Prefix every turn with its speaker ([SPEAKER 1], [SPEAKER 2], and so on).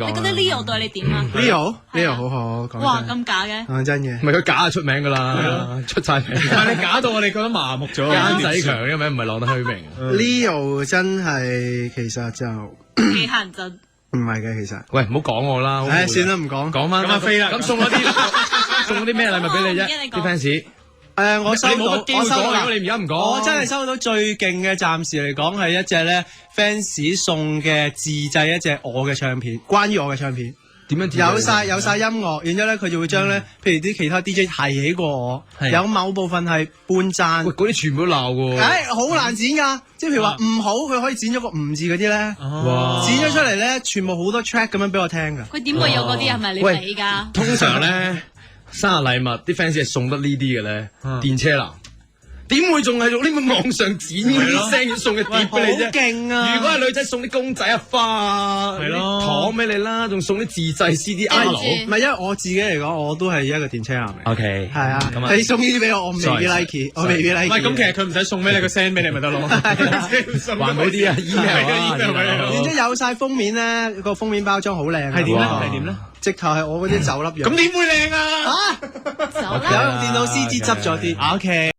[SPEAKER 1] 講。
[SPEAKER 2] 你覺得 Leo 對你點啊
[SPEAKER 3] ？Leo 好好，講
[SPEAKER 2] 哇，咁假嘅？
[SPEAKER 3] 講真嘅，
[SPEAKER 1] 唔係佢假就出名噶啦，出晒名。
[SPEAKER 4] 但係你假到我哋覺得麻木咗。
[SPEAKER 1] 奸仔強嘅名唔係浪得虛名。
[SPEAKER 3] Leo 真係其實就
[SPEAKER 2] 其他人就
[SPEAKER 3] 唔係嘅，其實。
[SPEAKER 1] 喂，唔好講我啦。
[SPEAKER 3] 唉，算啦，唔講。
[SPEAKER 1] 講翻
[SPEAKER 4] 咁阿飛啦，
[SPEAKER 1] 咁送咗啲咩禮物俾你啫？啲 fans。
[SPEAKER 3] 我收到，
[SPEAKER 1] 冇乜機會講，如果你而家唔講，
[SPEAKER 3] 我真係收到最勁嘅，暫時嚟講係一隻咧 fans 送嘅自製一隻我嘅唱片，關於我嘅唱片。
[SPEAKER 1] 點樣？
[SPEAKER 3] 有晒音樂，然之後咧佢就會將咧，譬如啲其他 DJ 提起過我，有某部分係半讚。
[SPEAKER 1] 喂，嗰啲全部都鬧喎。
[SPEAKER 3] 好難剪㗎，即係譬如話唔好，佢可以剪咗個唔字嗰啲咧，剪咗出嚟咧，全部好多 track 咁樣俾我聽㗎。
[SPEAKER 2] 佢點會有嗰啲？係咪你俾㗎？
[SPEAKER 1] 通常咧。生日禮物啲 fans 係送得呢啲嘅咧，電車男點會仲係用呢個網上剪啲聲要送嘅碟俾你啫？
[SPEAKER 3] 好勁啊！
[SPEAKER 1] 如果係女仔送啲公仔啊、花啊、糖俾你啦，仲送啲自製 CDR。
[SPEAKER 3] 唔係，因為我自己嚟講，我都係一個電車男嚟。
[SPEAKER 1] OK，
[SPEAKER 3] 係啊，你送呢啲俾我，我未必 like， 我未必 like。
[SPEAKER 4] 唔係咁，其實佢唔使送俾你，佢 send 俾你咪得咯。
[SPEAKER 1] 還好啲啊 ，email
[SPEAKER 3] 然之後有晒封面咧，個封面包裝好靚。
[SPEAKER 4] 係點咧？係點咧？
[SPEAKER 3] 直頭係我嗰啲酒粒樣。
[SPEAKER 4] 咁點會靚啊？
[SPEAKER 3] 有用電腦 CG 執咗啲。
[SPEAKER 4] OK。